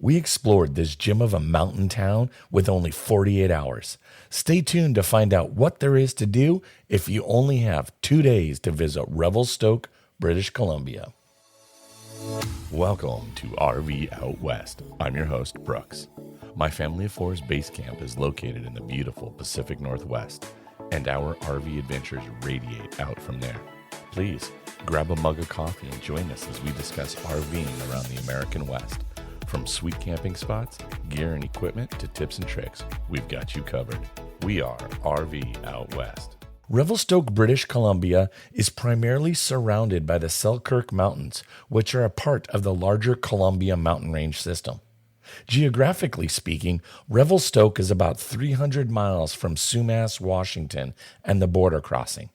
We explored this gem of a mountain town with only 48 hours. Stay tuned to find out what there is to do if you only have 2 days to visit Revelstoke, British Columbia. Welcome to RV Out West. I'm your host, Brooks. My Family of Four's base camp is located in the beautiful Pacific Northwest, and our RV adventures radiate out from there. Please grab a mug of coffee and join us as we discuss RVing around the American West. From sweet camping spots, gear and equipment, to tips and tricks, we've got you covered. We are RV Out West. Revelstoke, British Columbia is primarily surrounded by the Selkirk Mountains, which are a part of the larger Columbia mountain range system. Geographically speaking, Revelstoke is about 300 miles from Sumas, Washington, and the border crossing.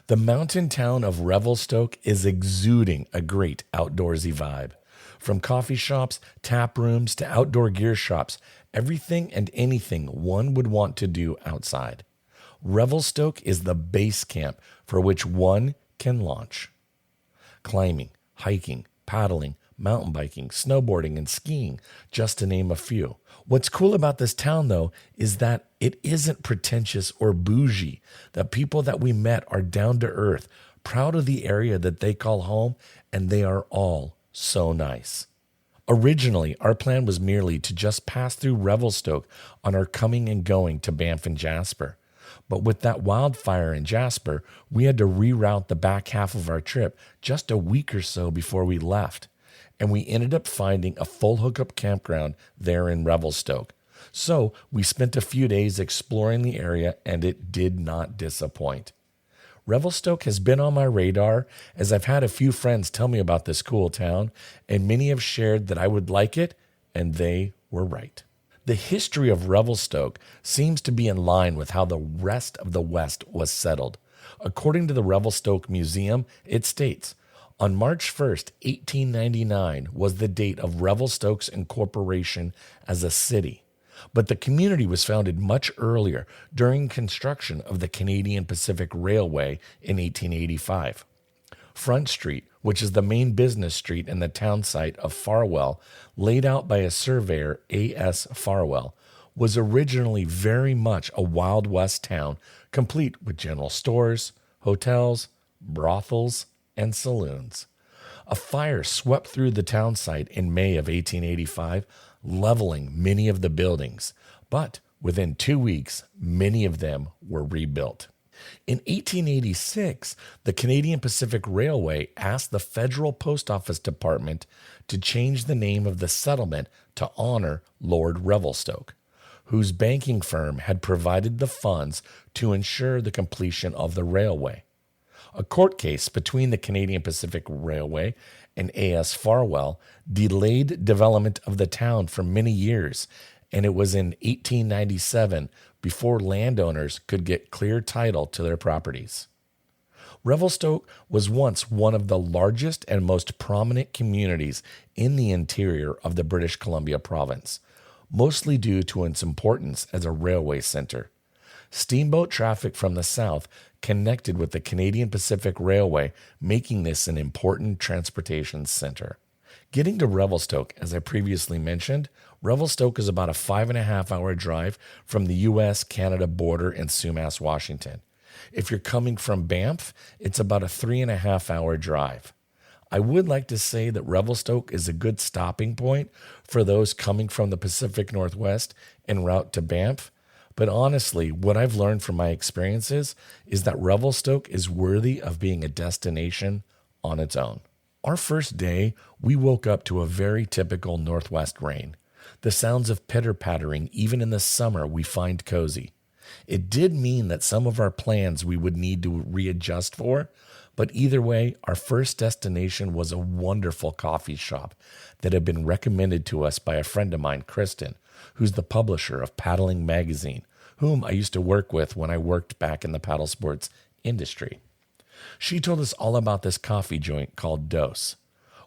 The mountain town of Revelstoke is exuding a great outdoorsy vibe. From coffee shops, tap rooms, to outdoor gear shops, everything and anything one would want to do outside. Revelstoke is the base camp for which one can launch. Climbing, hiking, paddling, mountain biking, snowboarding, and skiing, just to name a few. What's cool about this town, though, is that it isn't pretentious or bougie. The people that we met are down to earth, proud of the area that they call home, and they are all so nice. Originally, our plan was merely to just pass through Revelstoke on our coming and going to Banff and Jasper. But with that wildfire in Jasper, we had to reroute the back half of our trip just a week or so before we left. And we ended up finding a full hookup campground there in Revelstoke. So we spent a few days exploring the area, and it did not disappoint. Revelstoke has been on my radar as I've had a few friends tell me about this cool town, and many have shared that I would like it, and they were right. The history of Revelstoke seems to be in line with how the rest of the West was settled. According to the Revelstoke Museum, it states, on March 1st, 1899 was the date of Revelstoke's incorporation as a city. But the community was founded much earlier, during construction of the Canadian Pacific Railway in 1885. Front Street, which is the main business street in the town site of Farwell, laid out by a surveyor, A.S. Farwell, was originally very much a Wild West town, complete with general stores, hotels, brothels, and saloons. A fire swept through the town site in May of 1885, leveling many of the buildings, but within 2 weeks, many of them were rebuilt. In 1886, the Canadian Pacific Railway asked the Federal Post Office Department to change the name of the settlement to honor Lord Revelstoke, whose banking firm had provided the funds to ensure the completion of the railway. A court case between the Canadian Pacific Railway and A.S. Farwell delayed development of the town for many years, and it was in 1897 before landowners could get clear title to their properties. Revelstoke was once one of the largest and most prominent communities in the interior of the British Columbia province, mostly due to its importance as a railway center. Steamboat traffic from the south connected with the Canadian Pacific Railway, making this an important transportation center. Getting to Revelstoke, as I previously mentioned, Revelstoke is about a 5.5-hour drive from the U.S.-Canada border in Sumas, Washington. If you're coming from Banff, it's about a 3.5-hour drive. I would like to say that Revelstoke is a good stopping point for those coming from the Pacific Northwest en route to Banff. But honestly, what I've learned from my experiences is that Revelstoke is worthy of being a destination on its own. Our first day, we woke up to a very typical Northwest rain. The sounds of pitter-pattering, even in the summer, we find cozy. It did mean that some of our plans we would need to readjust for, but either way, our first destination was a wonderful coffee shop that had been recommended to us by a friend of mine, Kristen, who's the publisher of Paddling Magazine, whom I used to work with when I worked back in the paddle sports industry. She told us all about this coffee joint called Dose.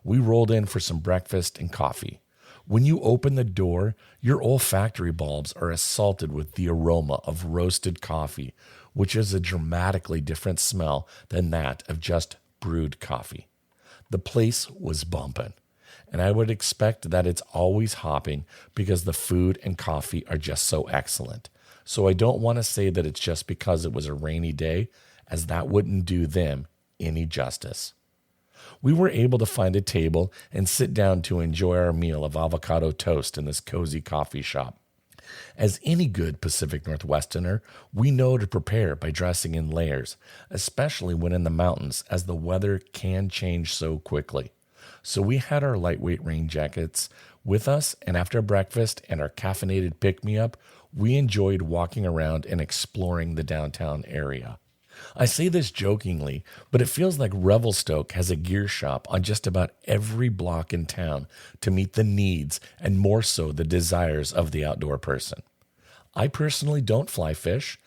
We rolled in for some breakfast and coffee. When you open the door, your olfactory bulbs are assaulted with the aroma of roasted coffee, which is a dramatically different smell than that of just brewed coffee. The place was bumping. and I would expect that it's always hopping because the food and coffee are just so excellent. So I don't want to say that it's just because it was a rainy day, as that wouldn't do them any justice. We were able to find a table and sit down to enjoy our meal of avocado toast in this cozy coffee shop. As any good Pacific Northwesterner, we know to prepare by dressing in layers, especially when in the mountains, as the weather can change so quickly. So we had our lightweight rain jackets with us, and after breakfast and our caffeinated pick-me-up, we enjoyed walking around and exploring the downtown area. I say this jokingly, but it feels like Revelstoke has a gear shop on just about every block in town to meet the needs and more so the desires of the outdoor person. I personally don't fly fish.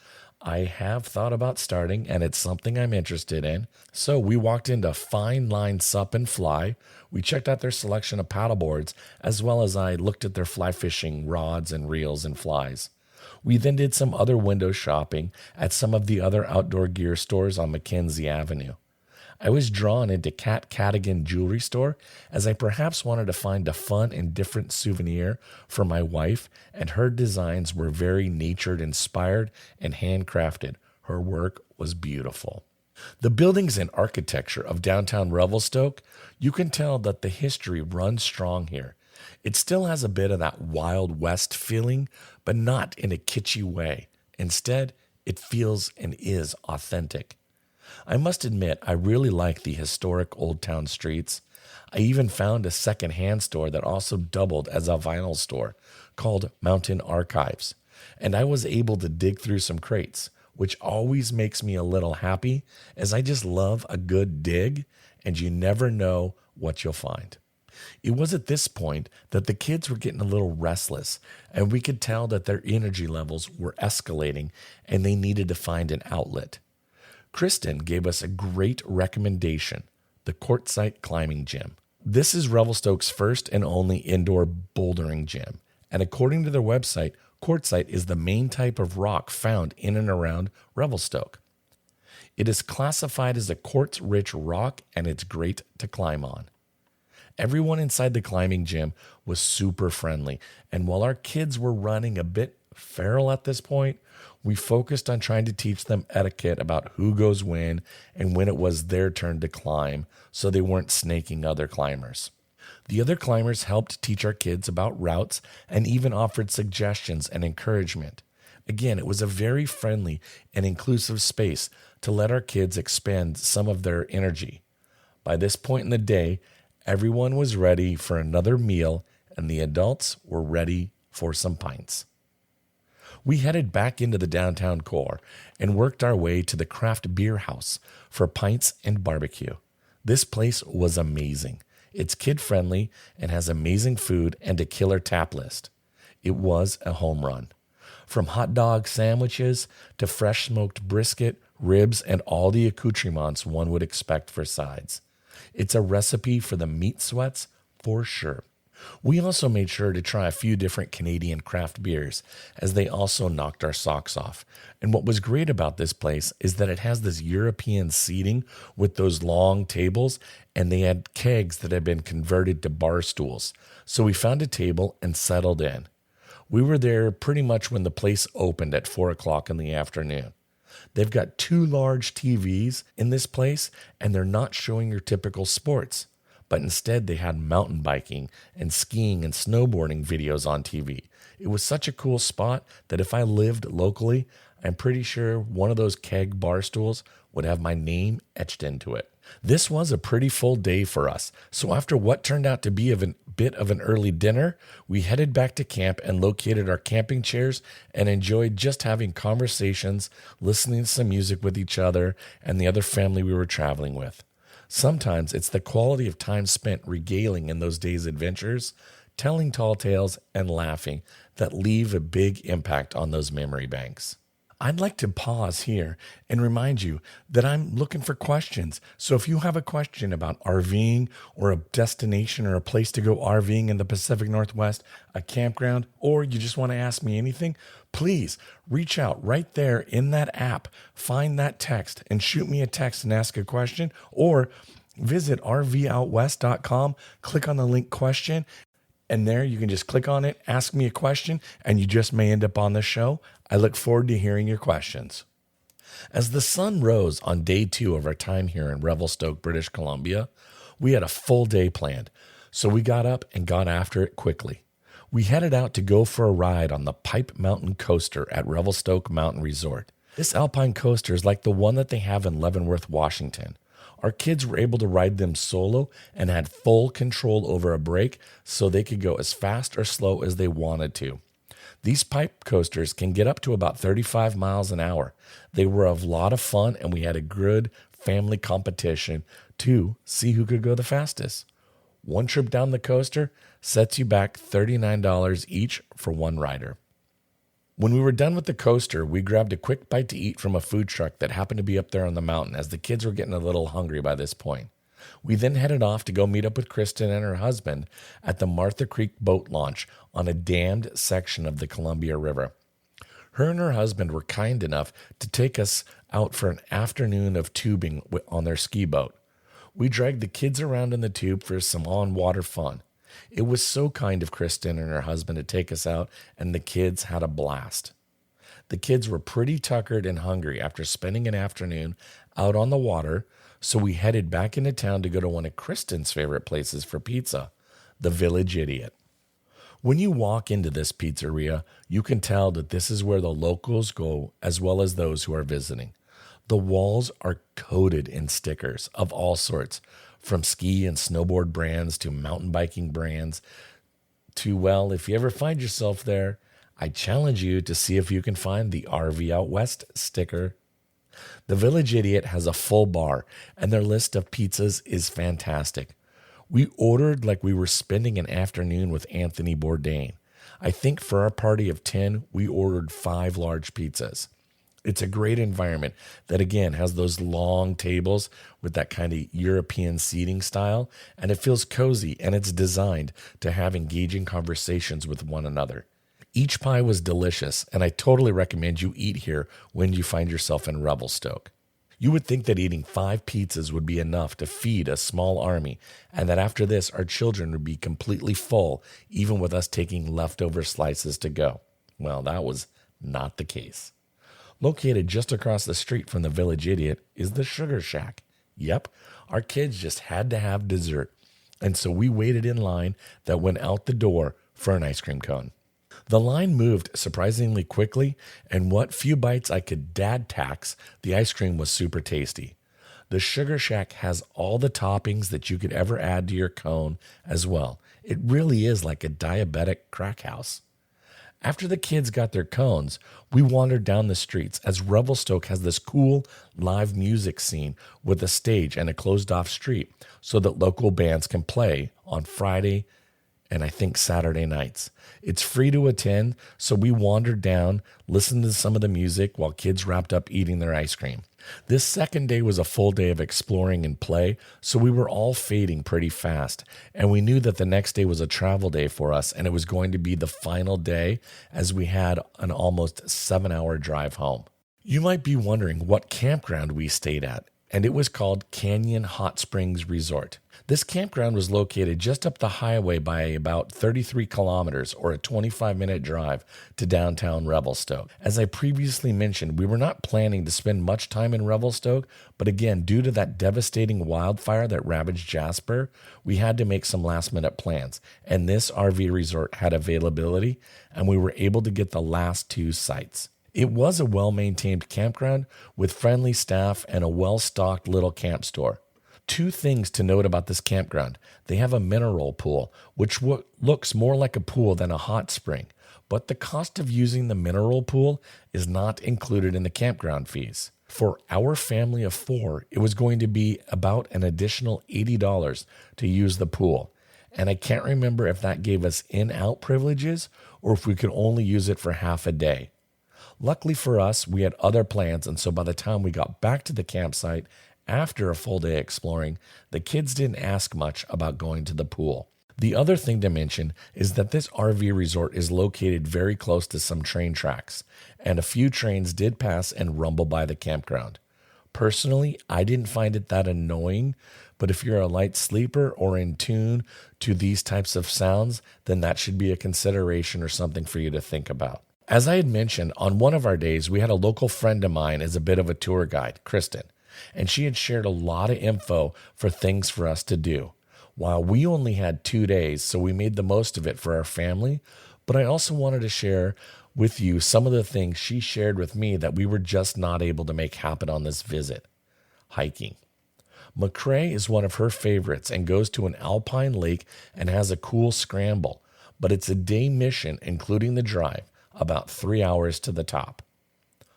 I have thought about starting, and it's something I'm interested in. So we walked into Fine Line Sup and Fly. We checked out their selection of paddleboards, as well as I looked at their fly fishing rods and reels and flies. We then did some other window shopping at some of the other outdoor gear stores on Mackenzie Avenue. I was drawn into Kat Cadigan Jewelry Store as I perhaps wanted to find a fun and different souvenir for my wife, and her designs were very nature-inspired and handcrafted. Her work was beautiful. The buildings and architecture of downtown Revelstoke, you can tell that the history runs strong here. It still has a bit of that Wild West feeling, but not in a kitschy way. Instead, it feels and is authentic. I must admit, I really like the historic Old Town streets. I even found a second-hand store that also doubled as a vinyl store called Mountain Archives, and I was able to dig through some crates, which always makes me a little happy, as I just love a good dig, and you never know what you'll find. It was at this point that the kids were getting a little restless, and we could tell that their energy levels were escalating and they needed to find an outlet. Kristen gave us a great recommendation, the Quartzsite Climbing Gym. This is Revelstoke's first and only indoor bouldering gym, and according to their website, quartzsite is the main type of rock found in and around Revelstoke. It is classified as a quartz-rich rock, and it's great to climb on. Everyone inside the climbing gym was super friendly, and while our kids were running a bit feral at this point, we focused on trying to teach them etiquette about who goes when and when it was their turn to climb, so they weren't snaking other climbers. The other climbers helped teach our kids about routes and even offered suggestions and encouragement. Again, it was a very friendly and inclusive space to let our kids expend some of their energy. By this point in the day, everyone was ready for another meal, and the adults were ready for some pints. We headed back into the downtown core and worked our way to the craft beer house for pints and barbecue. This place was amazing. It's kid-friendly and has amazing food and a killer tap list. It was a home run. From hot dog sandwiches to fresh smoked brisket, ribs, and all the accoutrements one would expect for sides. It's a recipe for the meat sweats for sure. We also made sure to try a few different Canadian craft beers, as they also knocked our socks off. And what was great about this place is that it has this European seating with those long tables, and they had kegs that had been converted to bar stools. So we found a table and settled in. We were there pretty much when the place opened at 4 o'clock in the afternoon. They've got 2 large TVs in this place, and they're not showing your typical sports. But instead they had mountain biking and skiing and snowboarding videos on TV. It was such a cool spot that if I lived locally, I'm pretty sure one of those keg bar stools would have my name etched into it. This was a pretty full day for us, so after what turned out to be a bit of an early dinner, we headed back to camp and located our camping chairs and enjoyed just having conversations, listening to some music with each other and the other family we were traveling with. Sometimes it's the quality of time spent regaling in those days' adventures, telling tall tales, and laughing that leave a big impact on those memory banks. I'd like to pause here and remind you that I'm looking for questions. So if you have a question about RVing or a destination or a place to go RVing in the Pacific Northwest, a campground, or you just want to ask me anything, please reach out right there in that app, find that text and shoot me a text and ask a question. Or Visit rvoutwest.com, click on the link question, and there you can just click on it, ask me a question, and you just may end up on the show. I look forward to hearing your questions. As the sun rose on day 2 of our time here in Revelstoke, British Columbia, we had a full day planned, so we got up and got after it quickly. We headed out to go for a ride on the Pipe Mountain Coaster at Revelstoke Mountain Resort. This alpine coaster is like the one that they have in Leavenworth, Washington. Our kids were able to ride them solo and had full control over a brake so they could go as fast or slow as they wanted to. These pipe coasters can get up to about 35 miles an hour. They were a lot of fun, and we had a good family competition to see who could go the fastest. One trip down the coaster sets you back $39 each for one rider. When we were done with the coaster, we grabbed a quick bite to eat from a food truck that happened to be up there on the mountain, as the kids were getting a little hungry by this point. We then headed off to go meet up with Kristen and her husband at the Martha Creek boat launch on a dammed section of the Columbia River. Her and her husband were kind enough to take us out for an afternoon of tubing on their ski boat. We dragged the kids around in the tube for some on-water fun. It was so kind of Kristen and her husband to take us out, and the kids had a blast. The kids were pretty tuckered and hungry after spending an afternoon out on the water, so we headed back into town to go to one of Kristen's favorite places for pizza, the Village Idiot. When you walk into this pizzeria, you can tell that this is where the locals go as well as those who are visiting. The walls are coated in stickers of all sorts, from ski and snowboard brands to mountain biking brands to, well, if you ever find yourself there, I challenge you to see if you can find the RV Out West sticker. The Village Idiot has a full bar, and their list of pizzas is fantastic. We ordered like we were spending an afternoon with Anthony Bourdain. I think for our party of 10, we ordered 5 large pizzas. It's a great environment that, again, has those long tables with that kind of European seating style, and it feels cozy, and it's designed to have engaging conversations with one another. Each pie was delicious, and I totally recommend you eat here when you find yourself in Revelstoke. You would think that eating 5 pizzas would be enough to feed a small army, and that after this, our children would be completely full, even with us taking leftover slices to go. Well, that was not the case. Located just across the street from the Village Idiot is the Sugar Shack. Yep, our kids just had to have dessert, and so we waited in line that went out the door for an ice cream cone. The line moved surprisingly quickly, and what few bites I could dad tax, the ice cream was super tasty. The Sugar Shack has all the toppings that you could ever add to your cone as well. It really is like a diabetic crack house. After the kids got their cones, we wandered down the streets as Revelstoke has this cool live music scene with a stage and a closed-off street so that local bands can play on Friday and I think Saturday nights. It's free to attend, so we wandered down, listened to some of the music while kids wrapped up eating their ice cream. This second day was a full day of exploring and play, so we were all fading pretty fast, and we knew that the next day was a travel day for us, and it was going to be the final day as we had an almost 7-hour drive home. You might be wondering what campground we stayed at, and it was called Canyon Hot Springs Resort. This campground was located just up the highway by about 33 kilometers or a 25-minute drive to downtown Revelstoke. As I previously mentioned, we were not planning to spend much time in Revelstoke, but again, due to that devastating wildfire that ravaged Jasper, we had to make some last-minute plans, and this RV resort had availability, and we were able to get the last 2 sites. It was a well-maintained campground with friendly staff and a well-stocked little camp store. 2 things to note about this campground. They have a mineral pool, which looks more like a pool than a hot spring, but the cost of using the mineral pool is not included in the campground fees. For our family of 4, it was going to be about an additional $80 to use the pool, and I can't remember if that gave us in-out privileges or if we could only use it for half a day. Luckily for us, we had other plans, and so by the time we got back to the campsite after a full day exploring, the kids didn't ask much about going to the pool. The other thing to mention is that this RV resort is located very close to some train tracks, and a few trains did pass and rumble by the campground. Personally, I didn't find it that annoying, But if you're a light sleeper or in tune to these types of sounds, then that should be a consideration or something for you to think about. As I had mentioned, on one of our days, we had a local friend of mine as a bit of a tour guide, Kristen, and she had shared a lot of info for things for us to do. While we only had 2 days, so we made the most of it for our family, but I also wanted to share with you some of the things she shared with me that we were just not able to make happen on this visit. Hiking. McCrae is one of her favorites and goes to an alpine lake and has a cool scramble, but it's a day mission, including the drive, about 3 hours to the top.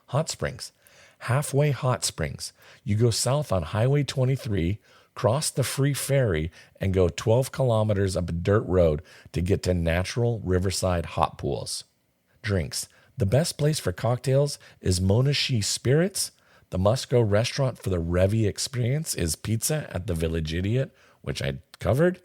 Hot Springs. Halfway Hot Springs. You go south on Highway 23, cross the free ferry, and go 12 kilometers up a dirt road to get to natural riverside hot pools. Drinks. The best place for cocktails is Monashi Spirits. The must-go restaurant for the Revy experience is Pizza at the Village Idiot, which I covered.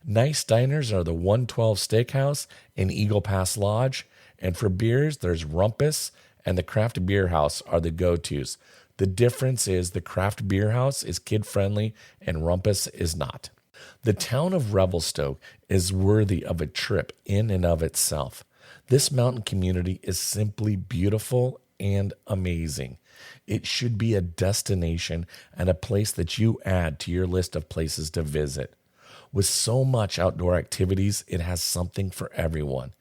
Nice diners are the 112 Steakhouse and Eagle Pass Lodge. And for beers, there's Rumpus and the Craft Beer House are the go-tos. The difference is the Craft Beer House is kid-friendly and Rumpus is not. The town of Revelstoke is worthy of a trip in and of itself. This mountain community is simply beautiful and amazing. It should be a destination and a place that you add to your list of places to visit. With so much outdoor activities, it has something for everyone.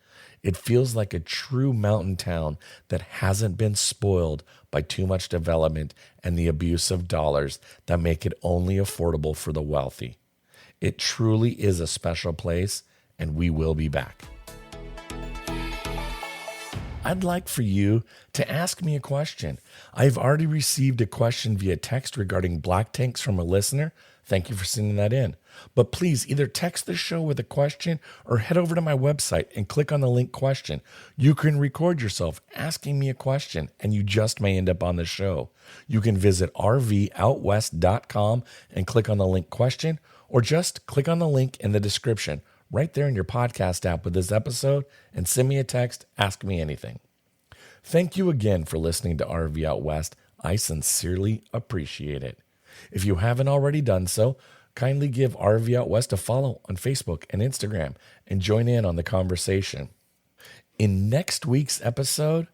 It feels like a true mountain town that hasn't been spoiled by too much development and the abuse of dollars that make it only affordable for the wealthy. It truly is a special place, and we will be back. I'd like for you to ask me a question. I've already received a question via text regarding black tanks from a listener. Thank you for sending that in. But please either text the show with a question or head over to my website and click on the link question. You can record yourself asking me a question and you just may end up on the show. You can visit rvoutwest.com and click on the link question, or just click on the link in the description right there in your podcast app with this episode and send me a text, ask me anything. Thank you again for listening to RV Out West. I sincerely appreciate it. If you haven't already done so, kindly give RV Out West a follow on Facebook and Instagram and join in on the conversation. In next week's episode,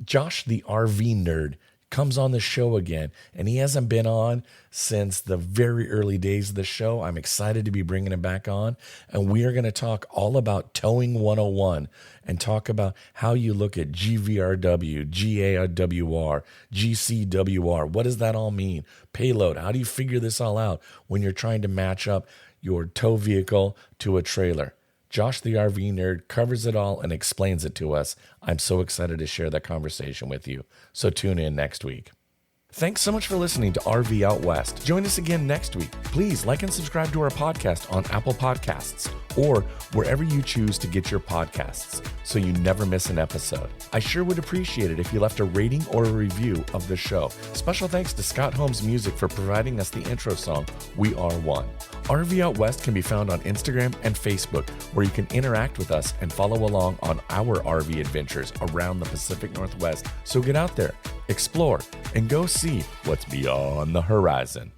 Josh the RV Nerd comes on the show again, and he hasn't been on since the very early days of the show. I'm excited to be bringing him back on, and we are going to talk all about Towing 101 and talk about how you look at GVRW, GAWR, GCWR. What does that all mean? Payload. How do you figure this all out when you're trying to match up your tow vehicle to a trailer? Josh the RV Nerd covers it all and explains it to us. I'm so excited to share that conversation with you. So tune in next week. Thanks so much for listening to RV Out West. Join us again next week. Please like and subscribe to our podcast on Apple Podcasts or wherever you choose to get your podcasts so you never miss an episode. I sure would appreciate it if you left a rating or a review of the show. Special thanks to Scott Holmes Music for providing us the intro song, We Are One. RV Out West can be found on Instagram and Facebook, where you can interact with us and follow along on our RV adventures around the Pacific Northwest. So get out there, explore, and go see what's beyond the horizon.